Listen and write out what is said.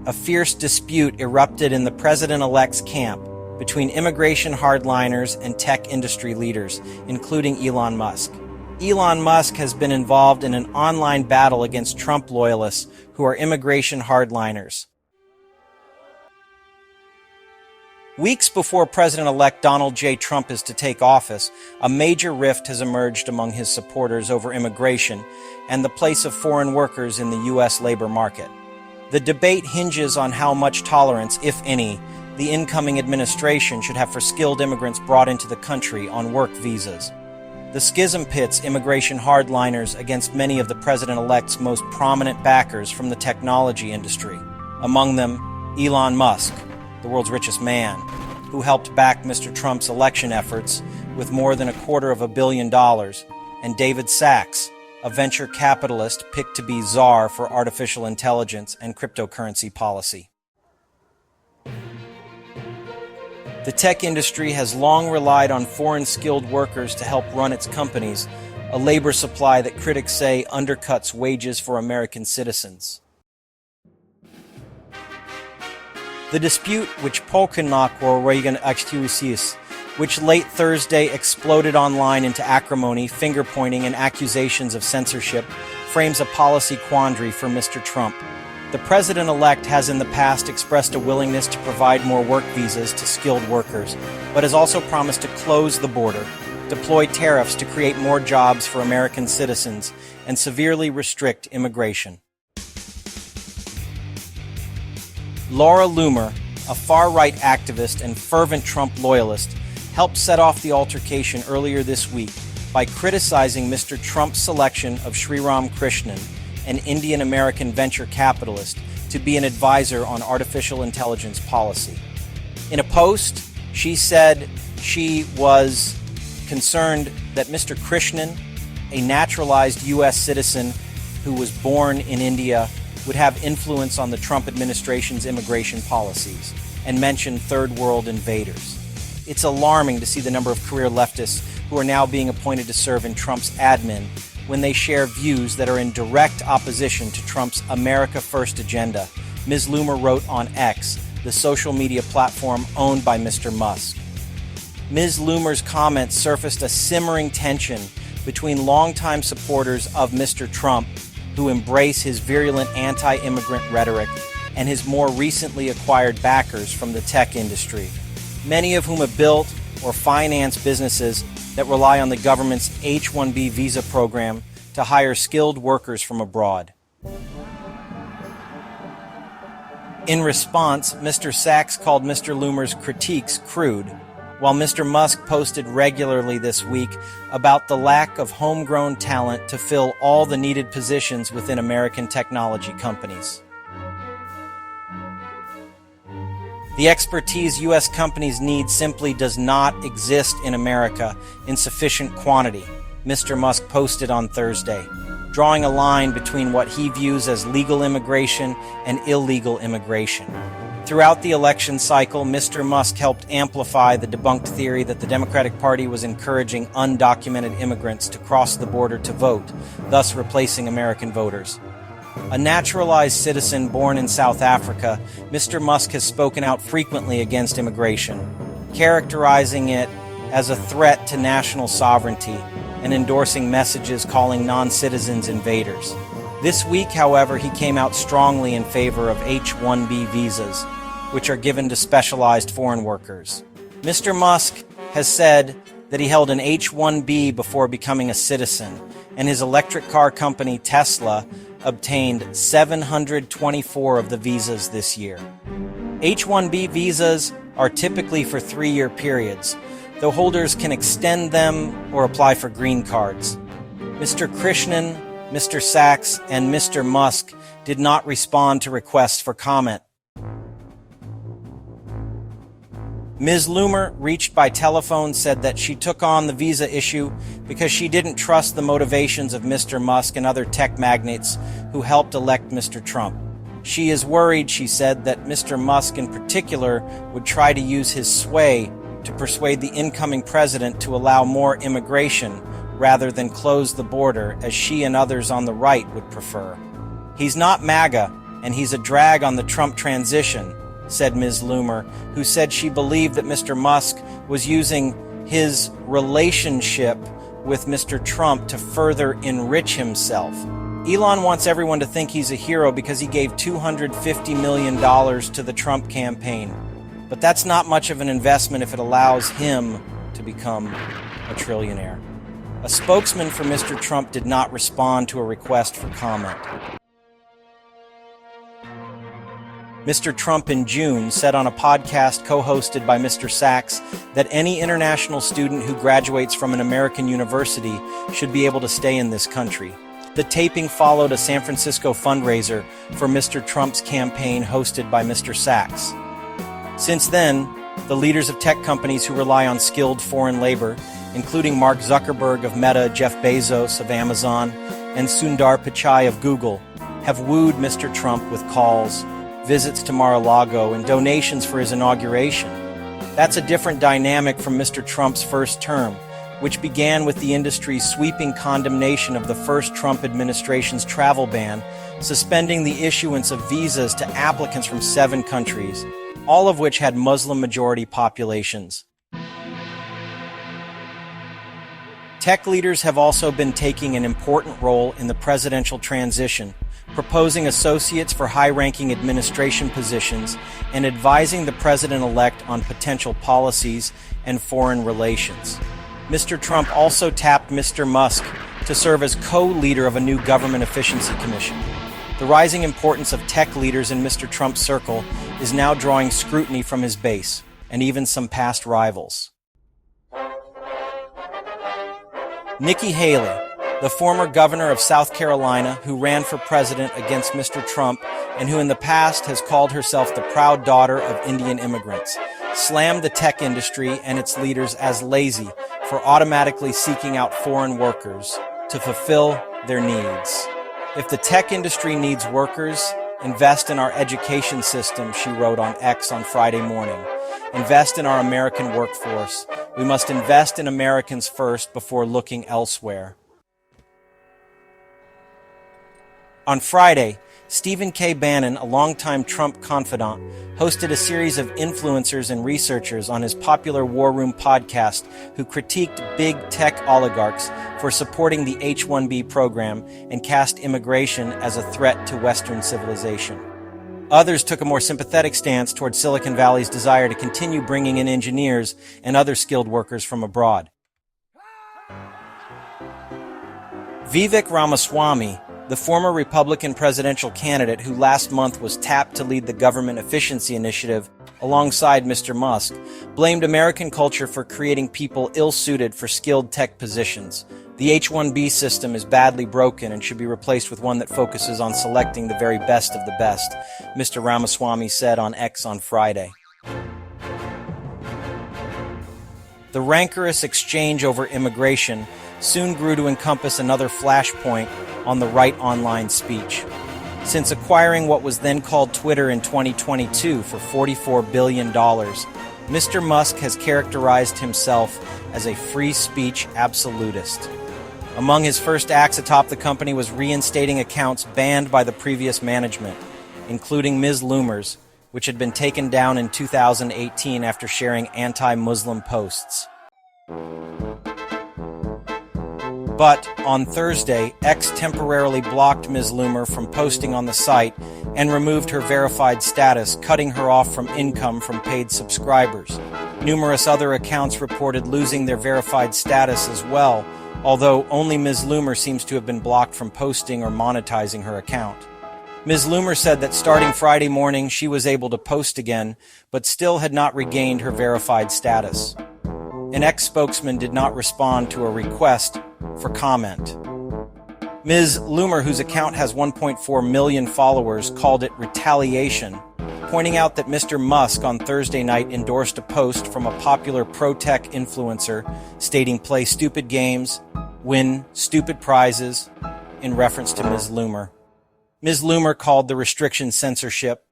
a fierce dispute erupted in the president-elect's camp between immigration hardliners and tech industry leaders, including Elon Musk. Elon Musk has been involved in an online battle against Trump loyalists who are immigration hardliners. Weeks before President-elect Donald J. Trump is to take office, a major rift has emerged among his supporters over immigration and the place of foreign workers in the U.S. labor market. The debate hinges on how much tolerance, if any, the incoming administration should have for skilled immigrants brought into the country on work visas. The schism pits immigration hardliners against many of the president-elect's most prominent backers from the technology industry, among them Elon Musk, the world's richest man, who helped back Mr. Trump's election efforts with more than $250 million, and David Sachs, a venture capitalist picked to be czar for artificial intelligence and cryptocurrency policy. The tech industry has long relied on foreign skilled workers to help run its companies, a labor supply that critics say undercuts wages for American citizens. The dispute, which late Thursday exploded online into acrimony, finger-pointing, and accusations of censorship, frames a policy quandary for Mr. Trump. The president-elect has in the past expressed a willingness to provide more work visas to skilled workers, but has also promised to close the border, deploy tariffs to create more jobs for American citizens, and severely restrict immigration. Loomer, a far-right activist and fervent Trump loyalist, helped set off the altercation earlier this week by criticizing Mr. Trump's selection of Sriram Krishnan, an Indian-American venture capitalist, to be an advisor on artificial intelligence policy. In a post, she said she was concerned that Mr. Krishnan, a naturalized U.S. citizen who was born in India, would have influence on the Trump administration's immigration policies, and mentioned third world invaders. It's alarming to see the number of career leftists who are now being appointed to serve in Trump's admin when they share views that are in direct opposition to Trump's America First agenda, Ms. Loomer wrote on X, the social media platform owned by Mr. Musk. Ms. Loomer's comments surfaced a simmering tension between longtime supporters of Mr. Trump, who embrace his virulent anti-immigrant rhetoric, and his more recently acquired backers from the tech industry, many of whom have built or financed businesses that rely on the government's H-1B visa program to hire skilled workers from abroad. In response, Mr. Sachs called Mr. Loomer's critiques crude, while Mr. Musk posted regularly this week about the lack of homegrown talent to fill all the needed positions within American technology companies. The expertise U.S. companies need simply does not exist in America in sufficient quantity, Mr. Musk posted on Thursday, drawing a line between what he views as legal immigration and illegal immigration. Throughout the election cycle, Mr. Musk helped amplify the debunked theory that the Democratic Party was encouraging undocumented immigrants to cross the border to vote, thus replacing American voters. A naturalized citizen born in South Africa, Mr. Musk has spoken out frequently against immigration, characterizing it as a threat to national sovereignty and endorsing messages calling non-citizens invaders. This week, however, he came out strongly in favor of H-1B visas, which are given to specialized foreign workers. Mr. Musk has said that he held an H-1B before becoming a citizen, and his electric car company Tesla obtained 724 of the visas this year. H-1B visas are typically for 3-year periods, though holders can extend them or apply for green cards. Mr. Krishnan, Mr. Sachs, and Mr. Musk did not respond to requests for comment. Ms. Loomer, reached by telephone, said that she took on the visa issue because she didn't trust the motivations of Mr. Musk and other tech magnates who helped elect Mr. Trump. She is worried, she said, that Mr. Musk in particular would try to use his sway to persuade the incoming president to allow more immigration rather than close the border, as she and others on the right would prefer. He's not MAGA, and he's a drag on the Trump transition, said Ms. Loomer, who said she believed that Mr. Musk was using his relationship with Mr. Trump to further enrich himself. Elon wants everyone to think he's a hero because he gave $250 million to the Trump campaign. But that's not much of an investment if it allows him to become a trillionaire. A spokesman for Mr. Trump did not respond to a request for comment. Mr. Trump in June said on a podcast co-hosted by Mr. Sachs that any international student who graduates from an American university should be able to stay in this country. The taping followed a San Francisco fundraiser for Mr. Trump's campaign hosted by Mr. Sachs. Since then, the leaders of tech companies who rely on skilled foreign labor, including Mark Zuckerberg of Meta, Jeff Bezos of Amazon, and Sundar Pichai of Google, have wooed Mr. Trump with calls, visits to Mar-a-Lago, and donations for his inauguration. That's a different dynamic from Mr. Trump's first term, which began with the industry's sweeping condemnation of the first Trump administration's travel ban, suspending the issuance of visas to applicants from 7 countries, all of which had Muslim-majority populations. Tech leaders have also been taking an important role in the presidential transition, proposing associates for high-ranking administration positions and advising the president-elect on potential policies and foreign relations. Mr. Trump also tapped Mr. Musk to serve as co-leader of a new government efficiency commission. The rising importance of tech leaders in Mr. Trump's circle is now drawing scrutiny from his base, and even some past rivals. Nikki Haley, the former governor of South Carolina who ran for president against Mr. Trump and who in the past has called herself the proud daughter of Indian immigrants, slammed the tech industry and its leaders as lazy for automatically seeking out foreign workers to fulfill their needs. If the tech industry needs workers, invest in our education system, she wrote on X on Friday morning. Invest in our American workforce. We must invest in Americans first before looking elsewhere. On Friday, Stephen K. Bannon, a longtime Trump confidant, hosted a series of influencers and researchers on his popular War Room podcast who critiqued big tech oligarchs for supporting the H-1B program and cast immigration as a threat to Western civilization. Others took a more sympathetic stance toward Silicon Valley's desire to continue bringing in engineers and other skilled workers from abroad. Vivek Ramaswamy, the former Republican presidential candidate who last month was tapped to lead the government efficiency initiative alongside Mr. Musk, blamed American culture for creating people ill-suited for skilled tech positions. The H-1B system is badly broken and should be replaced with one that focuses on selecting the very best of the best, Mr. Ramaswamy said on X on Friday. The rancorous exchange over immigration soon grew to encompass another flashpoint on the right online speech. Since acquiring what was then called Twitter in 2022 for $44 billion, Mr. Musk has characterized himself as a free speech absolutist. Among his first acts atop the company was reinstating accounts banned by the previous management, including Ms. Loomer's, which had been taken down in 2018 after sharing anti-Muslim posts. But on Thursday, X temporarily blocked Ms. Loomer from posting on the site and removed her verified status, cutting her off from income from paid subscribers. Numerous other accounts reported losing their verified status as well, although only Ms. Loomer seems to have been blocked from posting or monetizing her account. Ms. Loomer said that starting Friday morning she was able to post again, but still had not regained her verified status. An ex-spokesman did not respond to a request for comment. Ms. Loomer, whose account has 1.4 million followers, called it retaliation, pointing out that Mr. Musk on Thursday night endorsed a post from a popular pro-tech influencer stating play stupid games, win stupid prizes, in reference to Ms. Loomer. Ms. Loomer called the restriction censorship